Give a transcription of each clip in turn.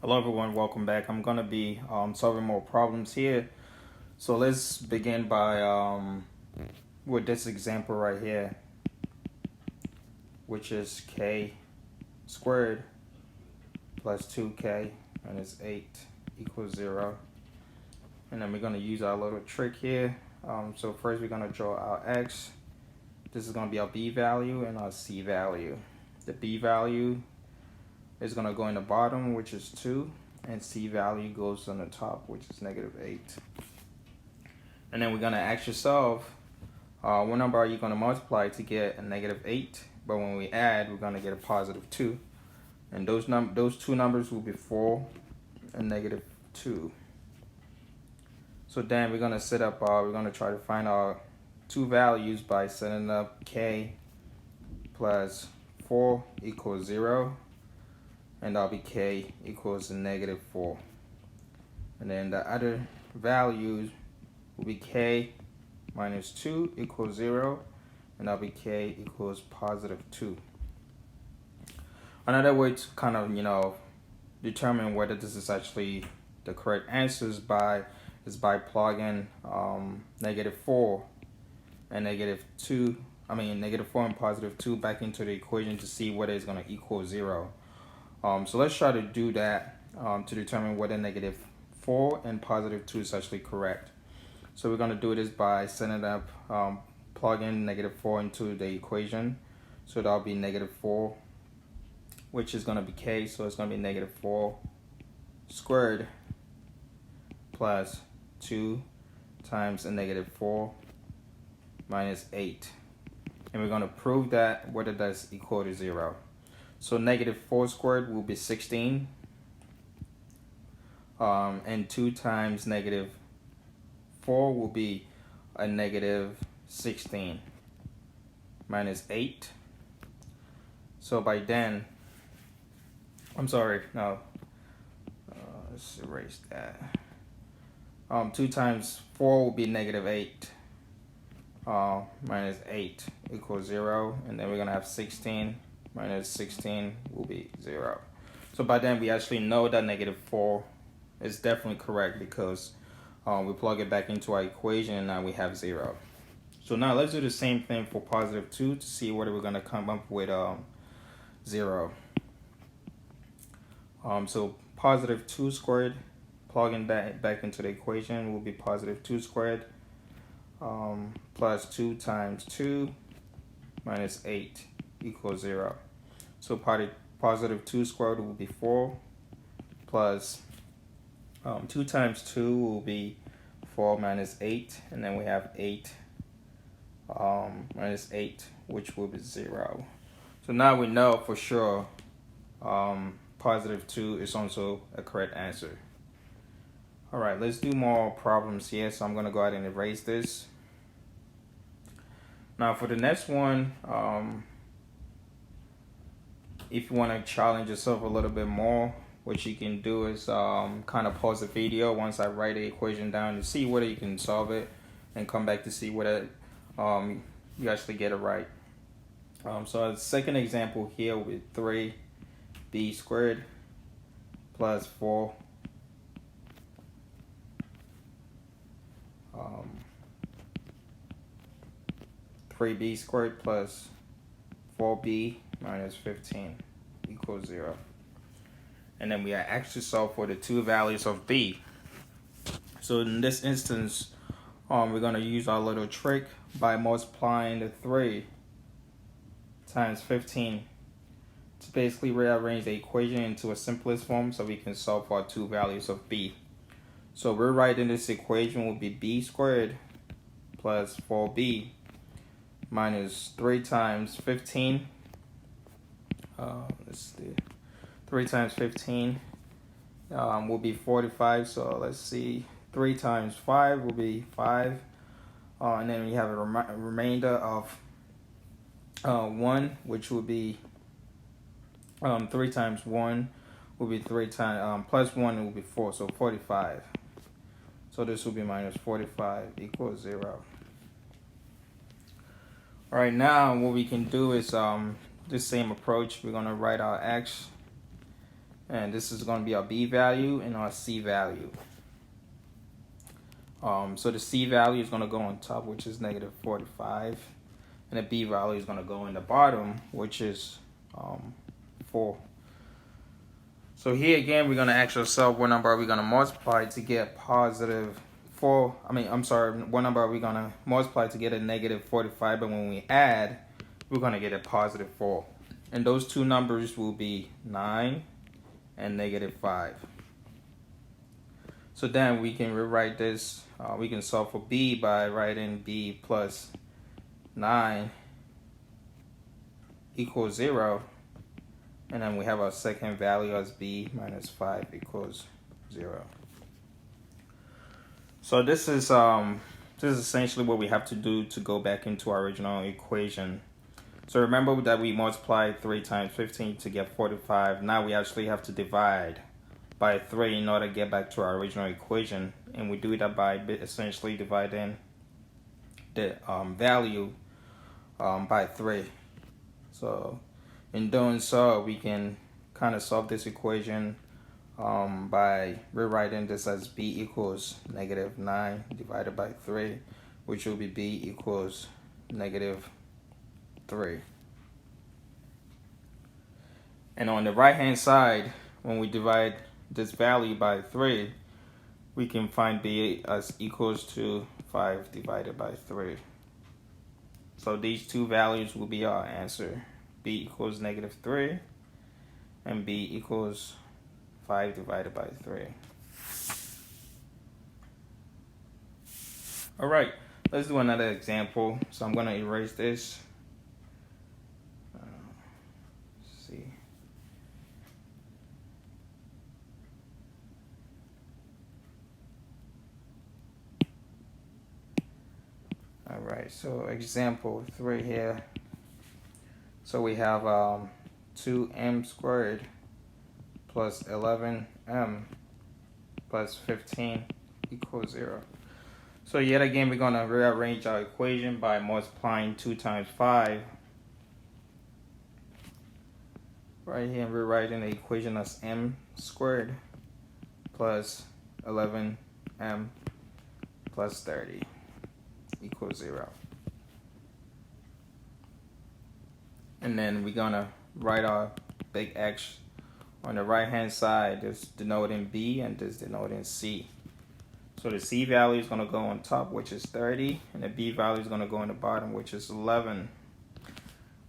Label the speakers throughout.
Speaker 1: Hello everyone, welcome back. I'm gonna be solving more problems here. So let's begin by with this example right here, which is k squared plus 2k minus 8 equals 0. And then we're gonna use our little trick here. So first we're gonna draw our x. This is gonna be our b value and our c value. The b value is going to go in the bottom, which is 2, and c value goes on the top, which is negative 8. And then we're going to actually solve what number are you going to multiply to get a negative 8, but when we add, we're going to get a positive 2. And those two numbers will be 4 and negative 2. So then we're going to set up, we're going to try to find our two values by setting up k plus 4 equals 0. And that'll be k equals negative 4. And then the other values will be k minus 2 equals 0. And that'll be k equals positive 2. Another way to kind of, determine whether this is actually the correct answer is by plugging negative 4 and negative 4 and positive 2 back into the equation to see whether it's going to equal 0. So let's try to do that to determine whether negative 4 and positive 2 is actually correct. So we're going to do this by setting up, plugging negative 4 into the equation. So that'll be negative 4, which is going to be k. So it's going to be negative 4 squared plus 2 times a negative 4 minus 8. And we're going to prove that whether that's equal to 0. So negative 4 squared will be 16. And 2 times negative 4 will be a negative 16 minus 8. So by then, let's erase that. 2 times 4 will be negative 8 minus 8 equals 0. And then we're going to have 16 minus 16 will be 0. So by then we actually know that negative 4 is definitely correct because we plug it back into our equation and now we have 0. So now let's do the same thing for positive 2 to see whether we're going to come up with 0. So positive 2 squared, plugging that back into the equation will be positive 2 squared plus 2 times 2 minus 8 equals 0. So positive 2 squared will be 4 plus 2 times 2 will be 4 minus 8. And then we have 8 minus 8, which will be 0. So now we know for sure positive 2 is also a correct answer. All right, let's do more problems here. So I'm going to go ahead and erase this. Now for the next one, if you want to challenge yourself a little bit more, what you can do is kind of pause the video once I write the equation down to see whether you can solve it and come back to see whether you actually get it right. So a second example here with 3b squared plus 4 3b squared plus 4b minus 15 equals 0. And then we are actually solve for the two values of b. So in this instance, we're going to use our little trick by multiplying the 3 times 15 to basically rearrange the equation into a simplest form so we can solve for our two values of b. So we're writing this equation will be b squared plus 4b minus 3 times 15. Let's see. 3 times 15 will be 45. So let's see. 3 times 5 will be 5. And then we have a remainder of 1, which will be 3 times 1 will be 3 times, plus 1 will be 4. So 45. So this will be minus 45 equals 0. All right, now what we can do is the same approach. We're going to write our x and this is going to be our B value and our C value. So the C value is going to go on top, which is negative 45, and the B value is going to go in the bottom, which is 4. So here again, we're going to ask ourselves what number are we going to multiply to get positive 4. What number are we going to multiply to get a negative 45, but when we add, we're going to get a positive 4. And those two numbers will be 9 and negative 5. So then we can rewrite this. We can solve for B by writing B plus 9 equals 0. And then we have our second value as B minus 5 equals 0. So this is essentially what we have to do to go back into our original equation. So remember that we multiplied 3 times 15 to get 45. Now we actually have to divide by 3 in order to get back to our original equation. And we do that by essentially dividing the value by 3. So in doing so, we can kind of solve this equation by rewriting this as B equals negative 9 divided by 3, which will be B equals negative 3. And on the right hand side, when we divide this value by 3, we can find B as equals to 5 divided by 3. So these two values will be our answer. B equals negative 3 and B equals 5 divided by 3. All right, let's do another example. So I'm going to erase this. Let's see. All right, so example 3 here. So we have 2m squared plus 11m plus 15 equals 0. So yet again, we're going to rearrange our equation by multiplying 2 times 5. Right here, we're writing the equation as m squared plus 11m plus 30 equals 0. And then we're going to write our big X on the right hand side. This denoting B and this denoting C. So the C value is going to go on top, which is 30. And the B value is going to go on the bottom, which is 11.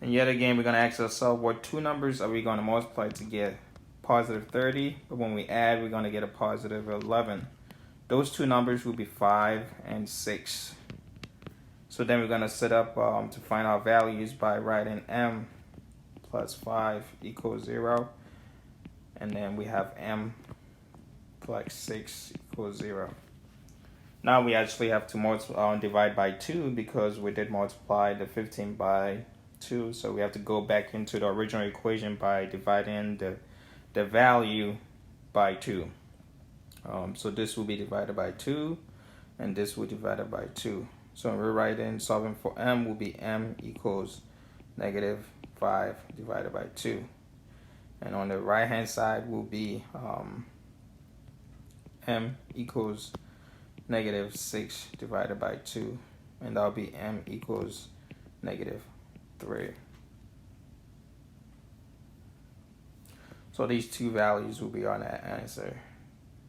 Speaker 1: And yet again, we're going to ask ourselves what two numbers are we going to multiply to get positive 30. But when we add, we're going to get a positive 11. Those two numbers will be 5 and 6. So then we're going to set up to find our values by writing m plus 5 equals 0. And then we have m plus 6 equals 0. Now we actually have to divide by 2 because we did multiply the 15 by 2. So we have to go back into the original equation by dividing the value by 2. So this will be divided by 2 and this will be divided by 2. So we're writing solving for m will be m equals negative 5 divided by 2. And on the right hand side will be m equals negative 6 divided by 2. And that'll be m equals negative 3. So these two values will be on that answer.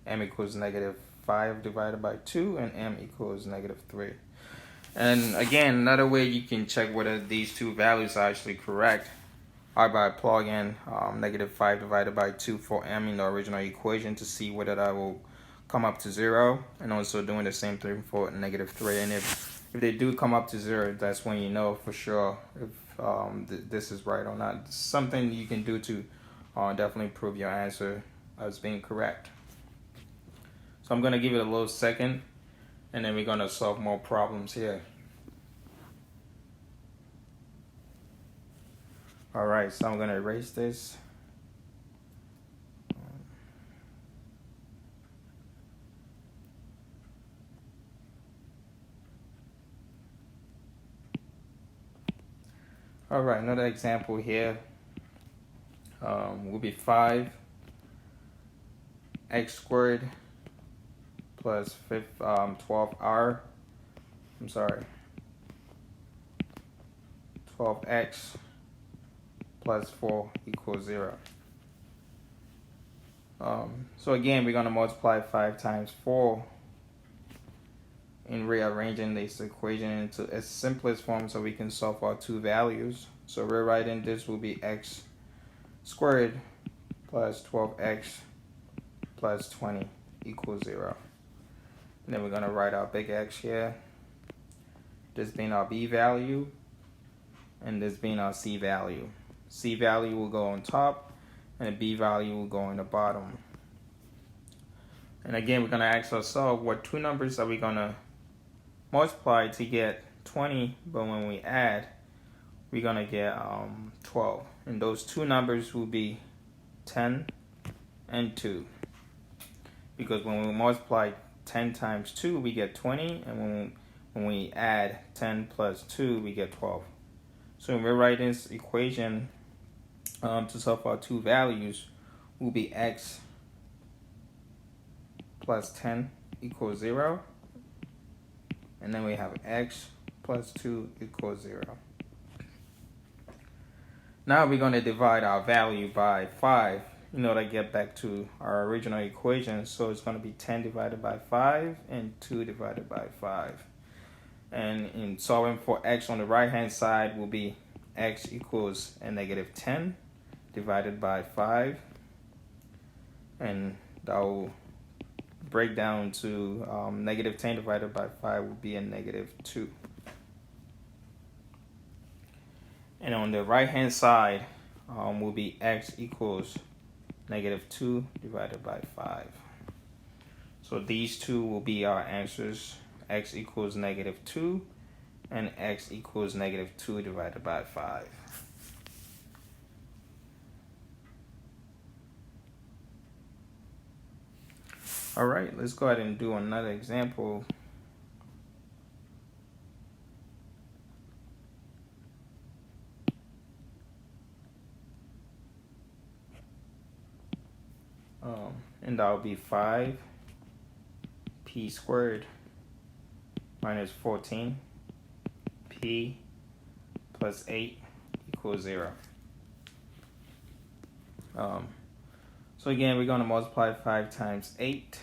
Speaker 1: M equals negative 5 divided by 2 and m equals negative 3. And again, another way you can check whether these two values are actually correct are by plugging negative 5 divided by 2 for m in the original equation to see whether that will come up to 0, and also doing the same thing for negative 3. And if they do come up to 0, that's when you know for sure if this is right or not. It's something you can do to definitely prove your answer as being correct. So I'm going to give it a little second, and then we're going to solve more problems here. All right, so I'm going to erase this. All right, another example here will be 5 x squared plus 12r, 12x plus 4 equals 0. So again, we're going to multiply 5 times 4 in rearranging this equation into its simplest form so we can solve our two values. So rewriting this will be x squared plus 12x plus 20 equals 0. And then we're going to write our big X here, this being our B value, and this being our C value. C value will go on top, and the B value will go on the bottom. And again, we're going to ask ourselves, what two numbers are we going to multiply to get 20, but when we add, we're going to get 12. And those two numbers will be 10 and 2. Because when we multiply 10 times 2, we get 20, and when we add 10 plus 2, we get 12. So when we write this equation to solve our two values, will be x plus 10 equals 0, and then we have x plus 2 equals 0. Now we're going to divide our value by 5 in order to get back to our original equation. So it's going to be 10 divided by 5 and 2 divided by 5. And in solving for x on the right hand side will be x equals a negative 10 divided by 5. And that will break down to negative 10 divided by 5 will be a negative 2. And on the right hand side will be x equals negative 2 divided by 5. So these two will be our answers. X equals negative 2 and x equals negative 2 divided by 5. All right, let's go ahead and do another example. And that will be 5 p squared minus 14 p plus 8 equals 0. So again, we're going to multiply 5 times 8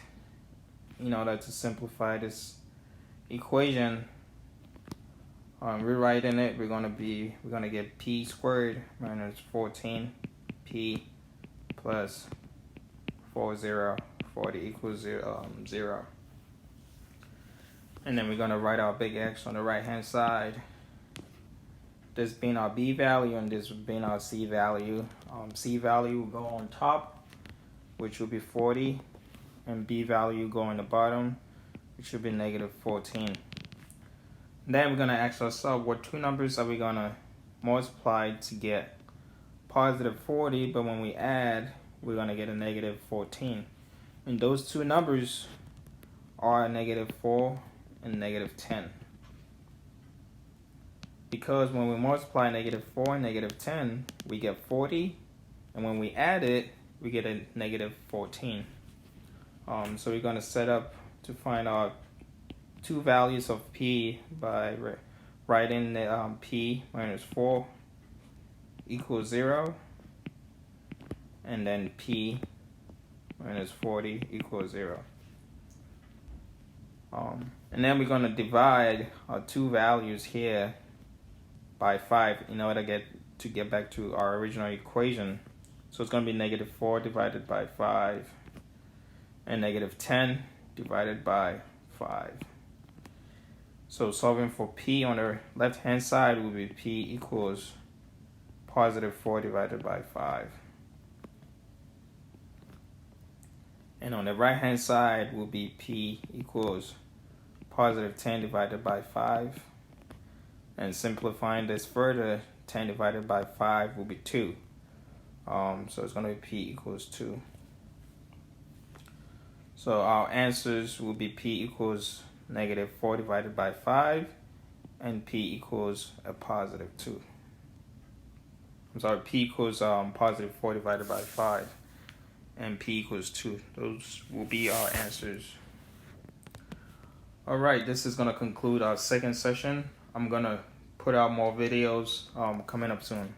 Speaker 1: in order to simplify this equation. Rewriting it, we're going to get p squared minus 14 p plus 40 equals 0. And then we're going to write our big X on the right hand side, this being our B value and this being our C value. C value will go on top, which will be 40, and B value go on the bottom, which will be negative 14. Then we're going to ask ourselves, what two numbers are we going to multiply to get positive 40, but when we add, we're going to get a negative 14. And those two numbers are negative 4 and negative 10. Because when we multiply negative 4 and negative 10, we get 40. And when we add it, we get a negative 14. So we're going to set up to find out two values of p by writing the p minus 4 equals 0. And then p minus 40 equals 0. And then we're going to divide our two values here by 5 in order to get back to our original equation. So it's going to be negative 4 divided by 5 and negative 10 divided by 5. So solving for p on the left hand side will be p equals positive 4 divided by 5. And on the right hand side will be p equals positive 10 divided by 5. And simplifying this further, 10 divided by 5 will be 2. So it's going to be p equals 2. So our answers will be p equals negative 4 divided by 5 and p equals a positive 2. P equals positive 4 divided by 5. and P equals 2. Those will be our answers. Alright, this is going to conclude our second session. I'm going to put out more videos coming up soon.